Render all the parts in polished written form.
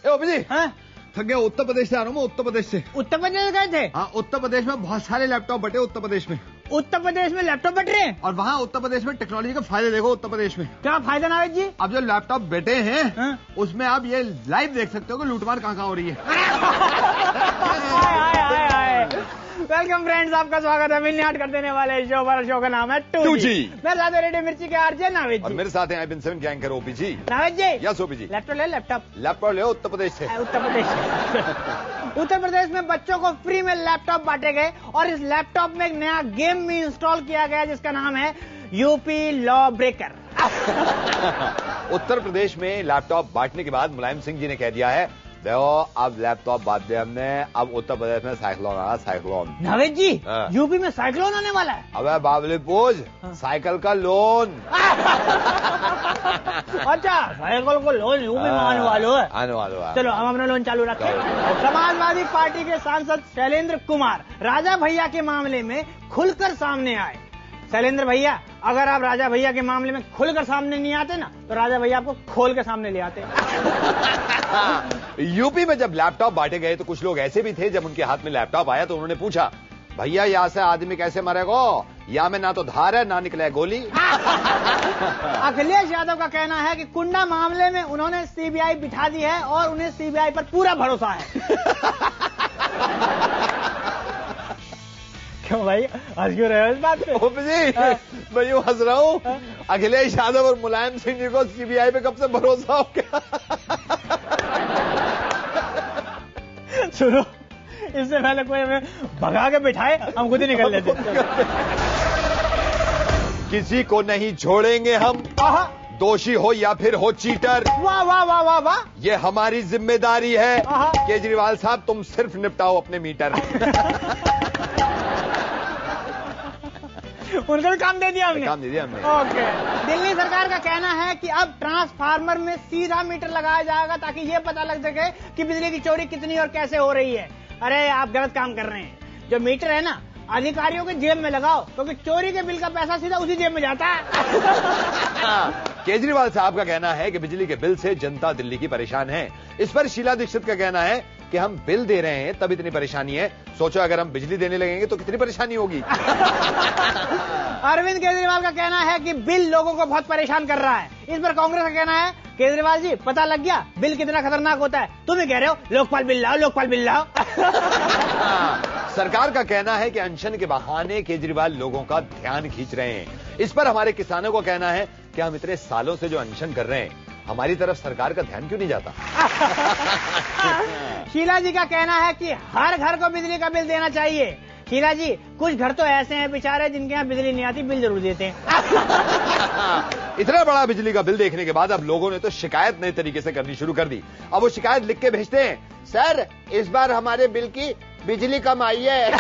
OP जी, हाँ? थक गया। उत्तर प्रदेश से आ रहा हूँ मैं, उत्तर प्रदेश से। उत्तर प्रदेश गए थे? हाँ, उत्तर प्रदेश में बहुत सारे लैपटॉप बटे उत्तर प्रदेश में। उत्तर प्रदेश में लैपटॉप बट रहे हैं? और वहाँ उत्तर प्रदेश में टेक्नोलॉजी का फायदे देखो। उत्तर प्रदेश में क्या फायदा नावेद जी? अब जो लैपटॉप बेटे हैं, हाँ? उसमें आप ये लाइव देख सकते हो कि लूटमार कहाँ हो रही है। वेलकम फ्रेंड्स, आपका स्वागत है मिलने हाट कर देने वाले शो पर। शो का नाम है 2G। मेरे साथ रेडियो मिर्ची के आरजे नावेद और जी। मेरे साथ हैं आई बिन 7 के एंकर ओपी जी। नावेद जी, यस ओपी जी। लैपटॉप ले, लैपटॉप ले उत्तर प्रदेश से। उत्तर प्रदेश उत्तर प्रदेश में बच्चों को फ्री में लैपटॉप बांटे गए और इस लैपटॉप में एक नया गेम भी इंस्टॉल किया गया जिसका नाम है UP law breaker. Uttar Pradesh में लैपटॉप बांटने के बाद मुलायम सिंह जी ने कह दिया है, देखो अब लैपटॉप बांट दिया हमने, अब उत्तर प्रदेश में साइक्लोन आ रहा। साइक्लोन नावेद जी, हाँ। यूपी में साइक्लोन आने वाला है। अबे बाबली पूछ, साइकिल का लोन। अच्छा, साइकिल को लोन यूपी में आने वाला है। आने वाला है। चलो हम अपना लोन चालू रखें। समाजवादी पार्टी के सांसद शैलेंद्र कुमार राजा भैया के मामले में खुलकर सामने आए। शैलेंद्र भैया, अगर आप राजा भैया के मामले में खुलकर सामने नहीं आते ना, तो राजा भैया आपको खोल के सामने ले आते। यूपी में जब लैपटॉप बांटे गए तो कुछ लोग ऐसे भी थे, जब उनके हाथ में लैपटॉप आया तो उन्होंने पूछा, भैया यहाँ से आदमी कैसे मरेगा? यहाँ में ना तो धार है ना निकले गोली। अखिलेश यादव का कहना है कि कुंडा मामले में उन्होंने सीबीआई बिठा दी है और उन्हें सीबीआई पर पूरा भरोसा है। क्यों भाई, हंस क्यों रहे हो इस बात पे? ओपी जी, मैं यूं हंस रहा हूँ, अखिलेश यादव और मुलायम सिंह जी को सीबीआई पे कब से भरोसा हो गया? सुनो, इससे पहले कोई हमें भगा के बिठाए, हम खुद ही निकल लेते। किसी को नहीं छोड़ेंगे हम, दोषी हो या फिर हो चीटर। वाह वाह वाह वाह वाह, ये हमारी जिम्मेदारी है। आहा। केजरीवाल साहब, तुम सिर्फ निपटाओ अपने मीटर। उनको भी काम दे दिया हमने। काम दे दिया हमने। ओके। दिल्ली सरकार का कहना है कि अब ट्रांसफार्मर में सीधा मीटर लगाया जाएगा ताकि ये पता लग सके कि बिजली की चोरी कितनी और कैसे हो रही है। अरे आप गलत काम कर रहे हैं। जो मीटर है ना, अधिकारियों के जेब में लगाओ, क्योंकि चोरी के बिल का पैसा सीधा उसी जेब में जाता है। केजरीवाल साहब का कहना है कि बिजली के बिल से जनता दिल्ली की परेशान है। इस पर शीला दीक्षित का कहना है कि हम बिल दे रहे हैं तब इतनी परेशानी है, सोचो अगर हम बिजली देने लगेंगे तो कितनी परेशानी होगी। अरविंद केजरीवाल का कहना है कि बिल लोगों को बहुत परेशान कर रहा है। इस पर कांग्रेस का कहना है, केजरीवाल जी पता लग गया बिल कितना खतरनाक होता है, तुम ही कह रहे हो लोकपाल बिल लाओ, लोकपाल बिल लाओ। सरकार का कहना है कि अनशन के बहाने केजरीवाल लोगों का ध्यान खींच रहे हैं। इस पर हमारे किसानों को कहना है कि हम इतने सालों से जो अनशन कर रहे हैं, हमारी तरफ सरकार का ध्यान क्यों नहीं जाता? शीला जी का कहना है कि हर घर को बिजली का बिल देना चाहिए। शीला जी, कुछ घर तो ऐसे हैं बेचारे जिनके यहाँ बिजली नहीं आती, बिल जरूर देते हैं। इतना बड़ा बिजली का बिल देखने के बाद अब लोगों ने तो शिकायत नए तरीके से करनी शुरू कर दी। अब वो शिकायत लिख के भेजते हैं, सर इस बार हमारे बिल की बिजली कम आई है।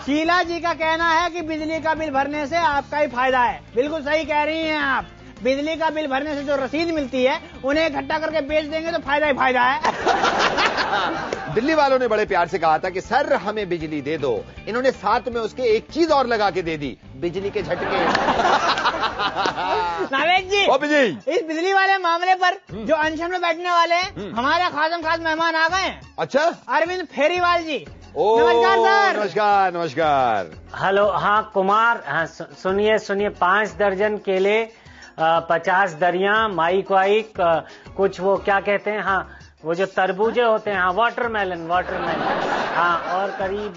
शीला जी का कहना है कि बिजली का बिल भरने से आपका ही फायदा है। बिल्कुल सही कह रही हैं आप। बिजली का बिल भरने से जो रसीद मिलती है उन्हें इकट्ठा करके बेच देंगे तो फायदा ही फायदा है। दिल्ली वालों ने बड़े प्यार से कहा था कि सर हमें बिजली दे दो। इन्होंने साथ में उसके एक चीज और लगा के दे दी, बिजली के झटके। नावेद जी, जी, इस बिजली वाले मामले पर जो अनशन में बैठने वाले हैं, हमारे खास मेहमान आ गए हैं। अच्छा, अरविंद फेरीवाल जी। नमस्कार सर। नमस्कार नमस्कार। हेलो। हाँ कुमार, हाँ सुनिए 5 दर्जन केले, 50 दरिया, माइक वाइक, कुछ वो क्या कहते हैं, हाँ वो जो तरबूजे होते हैं, हाँ वाटरमेलन। हाँ, और करीब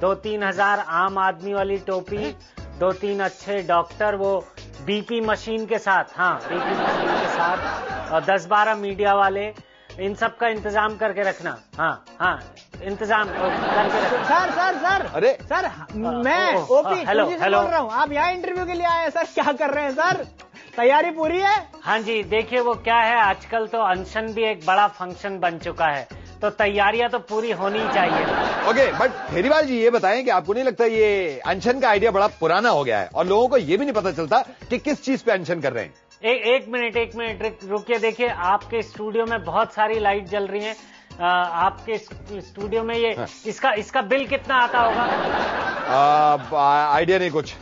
2-3 हजार आम आदमी वाली टोपी, 2-3 अच्छे डॉक्टर वो बीपी मशीन के साथ, हाँ बीपी मशीन के साथ, और 10-12 मीडिया वाले, इन सब का इंतजाम करके रखना। हाँ इंतजाम करके रखना। सर अरे सर, मैं ओपी हेलो बोल रहा हूँ। आप यहाँ इंटरव्यू के लिए आए हैं सर, क्या कर रहे हैं सर? तैयारी पूरी है? हाँ जी, देखिए वो क्या है, आजकल तो अनशन भी एक बड़ा फंक्शन बन चुका है, तो तैयारियां तो पूरी होनी ही चाहिए। ओके, बट फेरीवाल जी ये बताएं कि आपको नहीं लगता ये अनशन का आइडिया बड़ा पुराना हो गया है और लोगों को ये भी नहीं पता चलता कि किस चीज पे अनशन कर रहे हैं? एक मिनट रुकिए। देखिए आपके स्टूडियो में बहुत सारी लाइट जल रही हैं। आपके स्टूडियो में ये इसका बिल कितना आता होगा? आइडिया नहीं कुछ।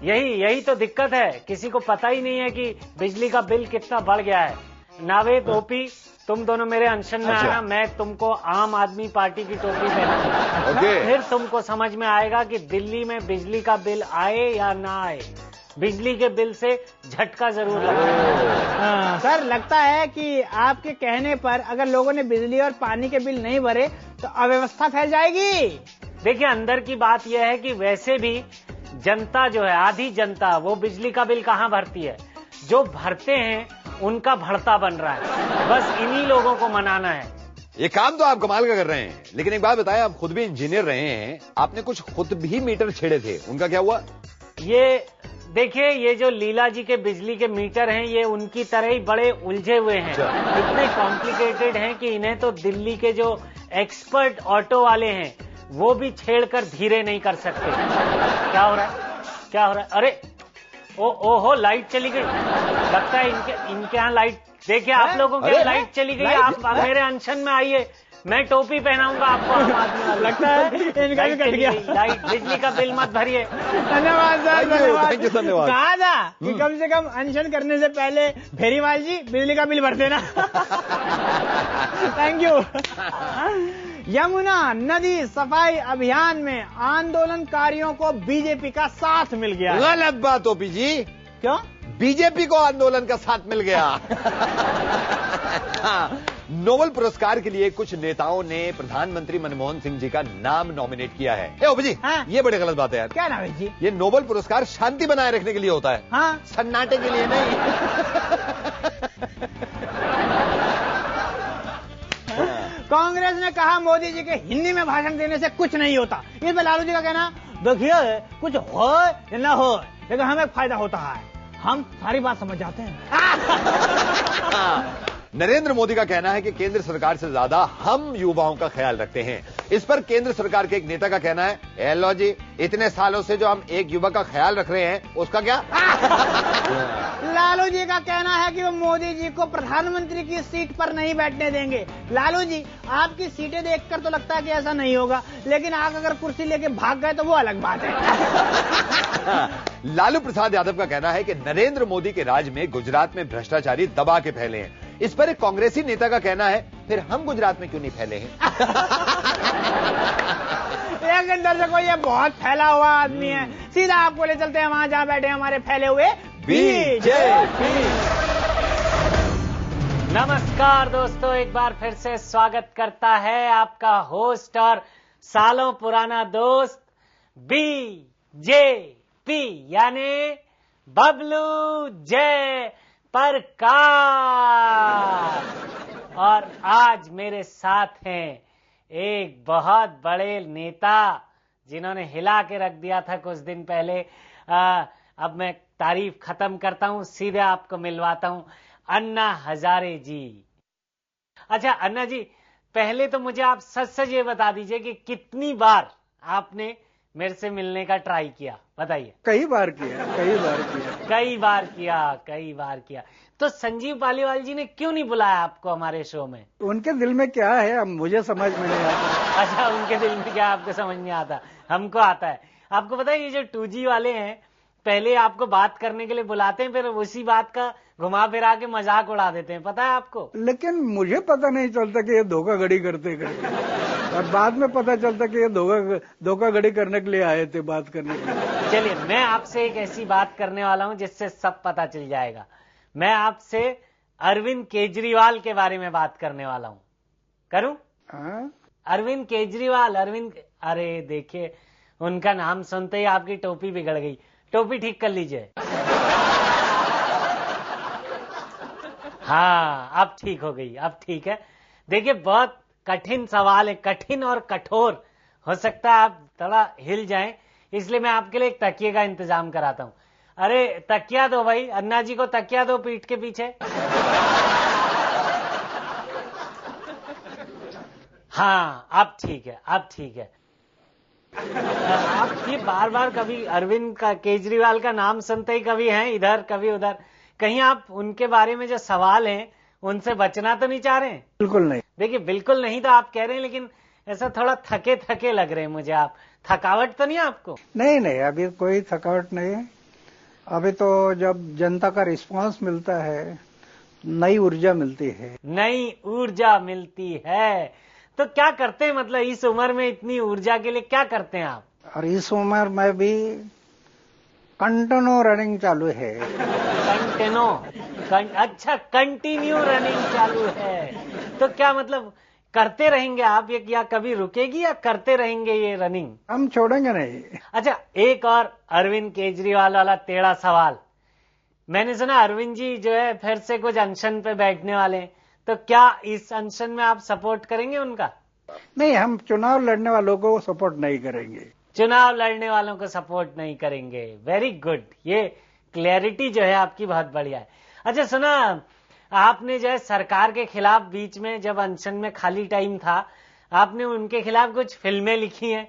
यही तो दिक्कत है, किसी को पता ही नहीं है कि बिजली का बिल कितना बढ़ गया है। नावेद, ओपी, तुम दोनों मेरे अनशन में आना, मैं तुमको आम आदमी पार्टी की टोपी पहनाऊंगा। फिर तुमको समझ में आएगा कि दिल्ली में बिजली का बिल आए या ना आए, बिजली के बिल से झटका जरूर लगा। सर, लगता है कि आपके कहने पर अगर लोगों ने बिजली और पानी के बिल नहीं भरे तो अव्यवस्था फैल जाएगी। देखिए, अंदर की बात यह है कि वैसे भी जनता जो है, आधी जनता, वो बिजली का बिल कहाँ भरती है? जो भरते हैं उनका भरता बन रहा है। बस इन्हीं लोगों को मनाना है। ये काम तो आप कमाल का कर रहे हैं, लेकिन एक बात बताएं, आप खुद भी इंजीनियर रहे हैं, आपने कुछ खुद भी मीटर छेड़े थे, उनका क्या हुआ? ये देखिए, ये जो लीला जी के बिजली के मीटर हैं, ये उनकी तरह ही बड़े उलझे हुए हैं। इतने कॉम्प्लिकेटेड हैं कि इन्हें तो दिल्ली के जो एक्सपर्ट ऑटो वाले हैं वो भी छेड़कर धीरे नहीं कर सकते। क्या हो रहा है? क्या हो रहा है? अरे ओहो, लाइट चली गई। लगता है इनके यहाँ लाइट, देखिए आप लोगों के यहाँ लाइट चली गई। आप मेरे अनशन में आइए, मैं टोपी पहनाऊंगा आपको आम आदमी। लगता है इनका भी कट गया। लाइट, बिजली का बिल मत भरिए। धन्यवाद सर, धन्यवाद। धन्यवाद। कहा था कि कम से कम अनशन करने से पहले फेरीवाल जी बिजली का बिल भर देना। Thank you. यमुना नदी सफाई अभियान में आंदोलनकारियों को बीजेपी का साथ मिल गया। गलत बात ओपी जी। क्यों? बीजेपी को आंदोलन का साथ मिल गया। नोबेल पुरस्कार के लिए कुछ नेताओं ने प्रधानमंत्री मनमोहन सिंह जी का नाम नॉमिनेट किया है। ओपी जी, हाँ? ये बड़ी गलत बात है यार। क्या नाम है जी? ये नोबेल पुरस्कार शांति बनाए रखने के लिए होता है, हाँ? सन्नाटे के लिए नहीं। कांग्रेस ने कहा मोदी जी के हिंदी में भाषण देने से कुछ नहीं होता। इस पर लालू जी का कहना, देखिए कुछ हो या ना हो, लेकिन हमें फायदा होता है, हम सारी बात समझ जाते हैं। नरेंद्र मोदी का कहना है कि केंद्र सरकार से ज्यादा हम युवाओं का ख्याल रखते हैं। इस पर केंद्र सरकार के एक नेता का कहना है, एलो जी, इतने सालों से जो हम एक युवक का ख्याल रख रहे हैं उसका क्या? लालू जी का कहना है कि वो मोदी जी को प्रधानमंत्री की सीट पर नहीं बैठने देंगे। लालू जी, आपकी सीटें देखकर तो लगता है कि ऐसा नहीं होगा, लेकिन आप अगर कुर्सी लेके भाग गए तो वो अलग बात है। लालू प्रसाद यादव का कहना है कि नरेंद्र मोदी के राज में गुजरात में भ्रष्टाचारी दबा के फैले हैं। इस पर एक कांग्रेसी नेता का कहना है, फिर हम गुजरात में क्यों नहीं फैले हैं? एक दर्शकों, ये बहुत फैला हुआ आदमी है। सीधा आपको ले चलते हैं वहां जहां बैठे हमारे फैले हुए बीजेपी। नमस्कार दोस्तों, एक बार फिर से स्वागत करता है आपका होस्ट और सालों पुराना दोस्त बीजेपी, यानी बबलू जय प्रकाश। और आज मेरे साथ हैं एक बहुत बड़े नेता जिन्होंने हिला के रख दिया था कुछ दिन पहले। अब मैं तारीफ खत्म करता हूं, सीधे आपको मिलवाता हूं अन्ना हजारे जी। अच्छा अन्ना जी, पहले तो मुझे आप सच सच ये बता दीजिए कि कितनी बार आपने मेरे से मिलने का ट्राई किया, बताइए। कई बार किया। कई बार किया। तो संजीव पालीवाल जी ने क्यों नहीं बुलाया आपको हमारे शो में? उनके दिल में क्या है अब मुझे समझ में नहीं आता। अच्छा, उनके दिल में क्या आपको समझ नहीं आता, हमको आता है। आपको पता है ये जो 2G वाले हैं, पहले आपको बात करने के लिए बुलाते हैं, फिर उसी बात का घुमा फिरा के मजाक उड़ा देते हैं, पता है आपको? लेकिन मुझे पता नहीं चलता कि ये धोखाधड़ी करते और बाद में पता चलता कि ये धोखाधड़ी करने के लिए आए थे, बात करने के लिए। चलिए, मैं आपसे एक ऐसी बात करने वाला हूं जिससे सब पता चल जाएगा। मैं आपसे अरविंद केजरीवाल के बारे में बात करने वाला हूं। करूं? अरविंद केजरीवाल, अरे देखिए, उनका नाम सुनते ही आपकी टोपी बिगड़ गई। टोपी ठीक कर लीजिए। हाँ, अब ठीक हो गई, अब ठीक है। देखिए, बहुत कठिन सवाल है, कठिन और कठोर। हो सकता है आप थोड़ा हिल जाएं, इसलिए मैं आपके लिए एक तकिए का इंतजाम कराता हूं। अरे तकिया दो भाई, अन्ना जी को तकिया दो पीठ के पीछे। हाँ, अब ठीक है, अब ठीक है। आप ये बार बार कभी अरविंद का केजरीवाल का नाम सुनते ही कभी हैं इधर कभी उधर, कहीं आप उनके बारे में जो सवाल हैं उनसे बचना तो नहीं चाह रहे हैं? बिल्कुल नहीं। देखिए, बिल्कुल नहीं तो आप कह रहे हैं, लेकिन ऐसा थोड़ा थके थके लग रहे हैं मुझे। आप थकावट तो नहीं आपको? नहीं, अभी कोई थकावट नहीं है। अभी तो जब जनता का रिस्पांस मिलता है, नई ऊर्जा मिलती है। नई ऊर्जा मिलती है। तो क्या करते हैं, मतलब इस उम्र में इतनी ऊर्जा के लिए क्या करते हैं आप? और इस उम्र में भी कंटिन्यू रनिंग चालू है। अच्छा, कंटिन्यू रनिंग चालू है। तो क्या मतलब करते रहेंगे आप ये, या कभी रुकेगी या करते रहेंगे ये रनिंग? हम छोड़ेंगे नहीं। अच्छा, एक और अरविंद केजरीवाल वाला टेढ़ा सवाल। मैंने सुना अरविंद जी जो है फिर से कुछ अनशन पे बैठने वाले हैं, तो क्या इस अनशन में आप सपोर्ट करेंगे उनका? नहीं, हम चुनाव लड़ने वालों को सपोर्ट नहीं करेंगे। चुनाव लड़ने वालों को सपोर्ट नहीं करेंगे। वेरी गुड, ये क्लैरिटी जो है आपकी बहुत बढ़िया है। अच्छा, सुना आपने जो है सरकार के खिलाफ बीच में जब अनशन में खाली टाइम था, आपने उनके खिलाफ कुछ फिल्में लिखी हैं।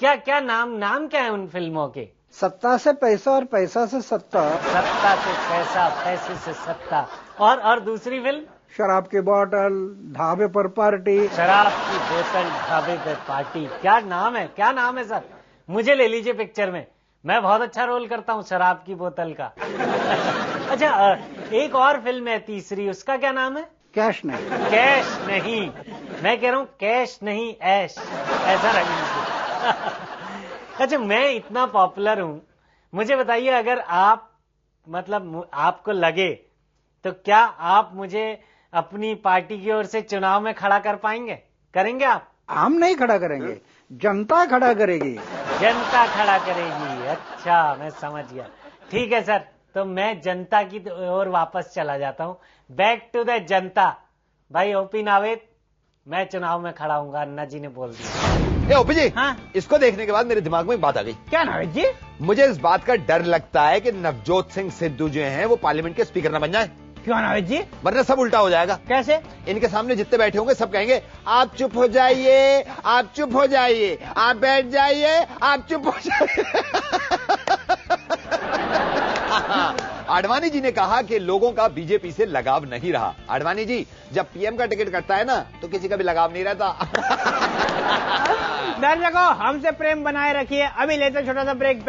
क्या क्या नाम क्या है उन फिल्मों के? सत्ता से पैसा और पैसा से सत्ता। सत्ता से पैसा, पैसे से सत्ता। और दूसरी फिल्म? शराब की बोतल, ढाबे पर पार्टी। शराब की बोतल, ढाबे पर पार्टी। क्या नाम है सर? मुझे ले लीजिए पिक्चर में, मैं बहुत अच्छा रोल करता हूँ शराब की बोतल का। अच्छा, एक और फिल्म है तीसरी, उसका क्या नाम है? कैश नहीं। कैश नहीं, मैं कह रहा हूँ कैश नहीं, ऐश, ऐसा रख लीजिए। अच्छा, मैं इतना पॉपुलर हूं, मुझे बताइए, अगर आप मतलब आपको लगे तो क्या आप मुझे अपनी पार्टी की ओर से चुनाव में खड़ा कर पाएंगे? करेंगे आप? हम नहीं खड़ा करेंगे, जनता खड़ा करेगी। जनता खड़ा करेगी। अच्छा, मैं समझ गया। ठीक है सर, तो मैं जनता की ओर वापस चला जाता हूं। बैक टू द जनता। भाई ओपी नावेद, मैं चुनाव में खड़ा हूंगा, अन्ना जी ने बोल दिया। ओपी जी, हाँ? इसको देखने के बाद मेरे दिमाग में एक बात आ गई। क्या नावेद जी? मुझे इस बात का डर लगता है कि नवजोत सिंह सिद्धू जो हैं वो पार्लियामेंट के स्पीकर न बन जाए। क्यों नावेद जी? वरना सब उल्टा हो जाएगा। कैसे? इनके सामने जितने बैठे होंगे सब कहेंगे आप चुप हो जाइए, आप चुप हो जाइए, आप बैठ जाइए, आप चुप हो जाइए। आडवाणी जी ने कहा कि लोगों का बीजेपी से लगाव नहीं रहा। आडवाणी जी, जब पीएम का टिकट कटता है ना तो किसी का भी लगाव नहीं रहता। दर्शकों, हमसे प्रेम बनाए रखिए। अभी लेते छोटा सा ब्रेक।